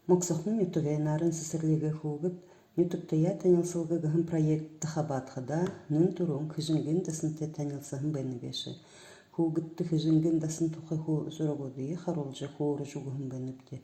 Моксохун ютуге нарын сысырлеге хугут ютуктая танилсылгы гыхын проект хабатхада нын турун хыжынген дасын те танилсыхын бенебеши. Хугутты хыжынген дасын тухай ху сурагуди харолжа хууры жугыхын бенепте.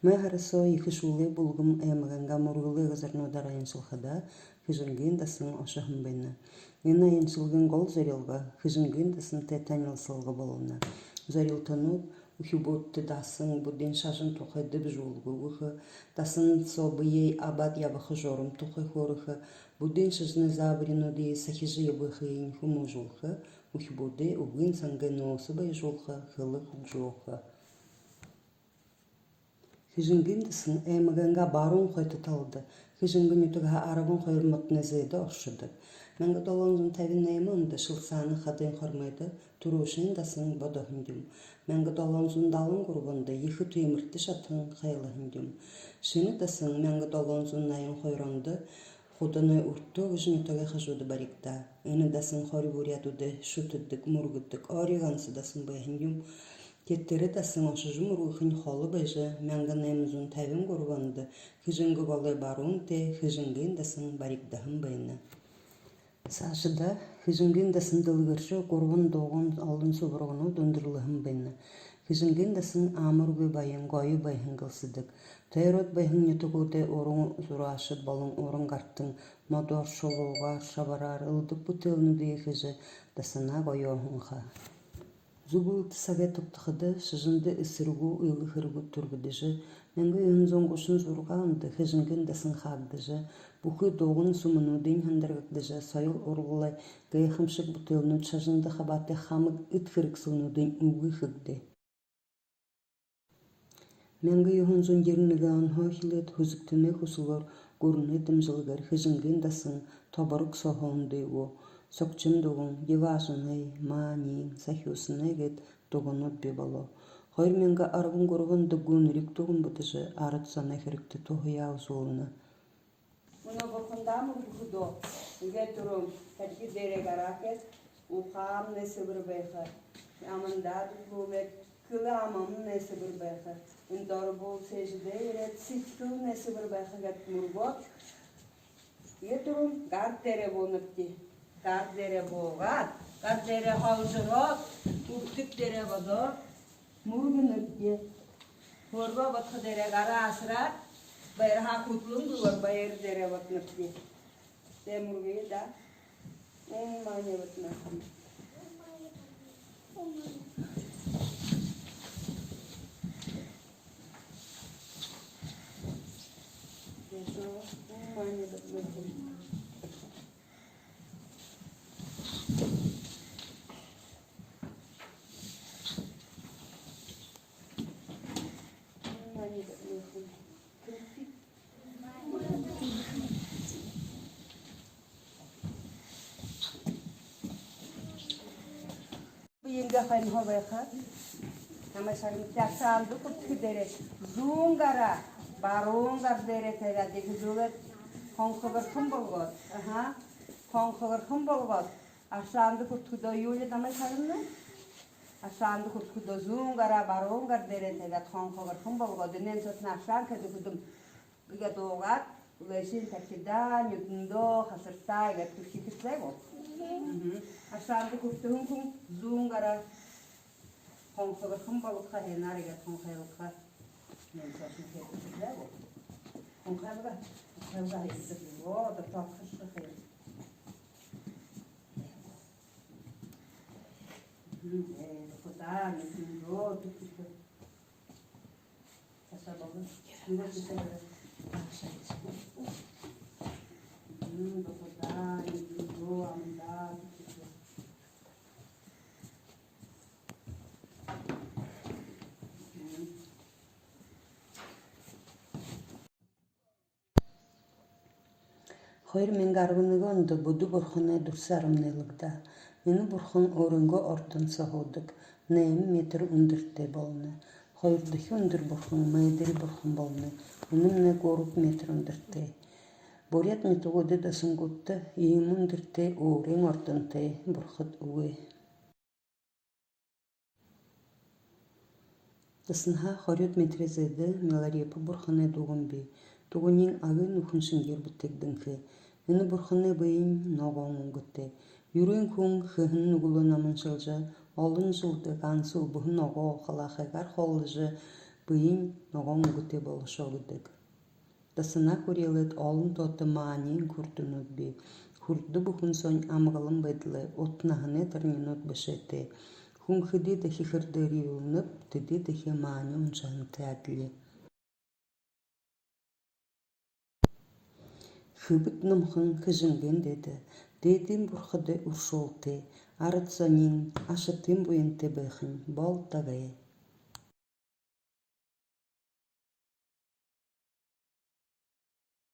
Мэ харасо ихы шулы булгым эмаганга мургылы газарно дарайыншылхада хыжынген дасын ошахын бені. Ина яншылгын гол зарилга хыжынген дасын те танилсылгы болуна. Зарилтанут ухюботты дасын буден шажын тухай дыб жулгугыхы, дасын собыей абад ябахы жорым тухай хорыхы, буден шажны забрину ди сахижы ябахы ин хуму жулхы, ухюбоды угын сангын осыбай жулхы, хылы худжуохы. Хыжынгын дасын эмаганга барун хой туталды, хыжынгын ютуга арабын хойрматны зейді ошшыдык. Мәңгі долонзун тәвін нәймонды шылсаны хадын хормайды, турушын дасын боды хүндім. Мәңгі долонзун далын құрбынды, ехі түйміртті шатын қайлы хүндім. Шыны дасын мәңгі долонзун найын хойронды, худыны үртті ұғыжын өтіге қажуды барикта. Үні дасын хори бурядуды, шүтіддік, мұргыддік, ориғансы дасын бай хүндім. Кеттері дасын ошыжым рухын холы байжы, мәңгі нәймізун тәвін құрбанды, хыжынгы голы барун те, хыжынгын дасын барикдахын байны. Сашыда хыжынгын дасын дылгыршы корван доғын алдын собырғыну дондырлыхын бәйні. Хыжынгын дасын амыргы байын, гойы байын гылсыдык. Тайрот байын нетігуде орын зурашыд балын орын гарттың, модор шолуғар, шабарар, ылдық бұтылыны дей хыжы дасына гойы оғынға. Зубылты совет ұптықыды шыжынды ысыргу ұйлы хыргу тургыдыжы, мәңгі үйін зоңғышын зұрғанды хыжынгын дасын қағдыжы, бұқы доғын сумыну дейін хандырғыдыжы, сайыл орғылай гайхымшық бұтылыны шыжынды қабаты қамық үт хырық сылыну дейін ұғы хыгды. Мәңгі үйін зон ерінігіған хойхилет хүзіктіні хұсылар көріні дымжылғар хыжынгын дасын тобарық соғуынды о. Сокчын доғын, еважыны, мани, сахюсыны гет доғын отбе бало. Хойр менгі арғын көргін дұғын үрік доғын бұтыжы арыт сана хірікті тоғыя ұзуылыны. Мұны бұқындамы бұқыдо, үге тұрым, кәткі дерек аракет, ұқам несі бір бәйқі. Амында дүклубет, күлі амамын несі бір бәйқі. Үндоры бұл сежіде ерет, ситкіл несі бір бәйқі гәт мұргот. Үге тұрым, ғард дере болыныпті. Ғард дере болғат, ғард дере хаужырот, ұқтық дере бодор. Мұргын үпте. Хорба бұтқы дере ғара асырат, байыр хақутлым бұлар байыр дере бұтыныпте. Де мұргы да, ең мане бұтыныпте. Десо, ең мане бұтыныпте. Yenge hayın havaya ama şarkı yaksandı kutu dere zungara barungar dere tega dikizule konkover kumbolgot aha konkover kumbolgot aşandı kutu da yule ama şarkı aşandı kutu da zungara barungar dere tega konkover kumbolgot denen sotna şarkı dikudum biga doğat leşin takida nyundo hasırtay ve tukikitsego aşağıda kurttuğum kum zungara konsoga kumbalıkha henariga konkhaylıkha nensasın teknikler bu konkhaylıkha hizdir o da takışlı hayır kudan nyundo tukikitsego kasabalı nyundo tukikitsego kudan nyundo amda Хойр мен гарвыныгонды буду бурханы дурсарымнылыгда. Мені бурхан орынға ордын сағудык. Нәйім метр үндіртте болны. Хойрдыхи үндір бурхан, майдыл бурхан болны. Үнімне горуп метр үндіртте. Борят метугоды дасын гутты, иім үндіртте орын ордынте бурхат уы. Дысынха хорют метрезеды меларепа бурханы дугунби. Тугунин агын ухыншынгер бүттегдіңкі. Үні бурханы бейін ноғоңын гүтте. Юрын күн хыхын нугулу намыншылжы, олын жылды гансыл бұхын ноғо қалақығар холыжы бейін ноғоңын гүтте болышо гүдік. Дысына көрелет олын тоты маанин күртінут би. Хүрді бұхын сон амғылын бедлі, отнағыны тәрнінут бішеті. Хүн хыды дәхи хырдыры юлынып, тыды дәхи мааны ұншағын тәділі. Хыбыт нымхын хыжынген деді. Дедім бұрхыды ұршолты. Арытсанин ашытым бұйын тебіхін бол тағай.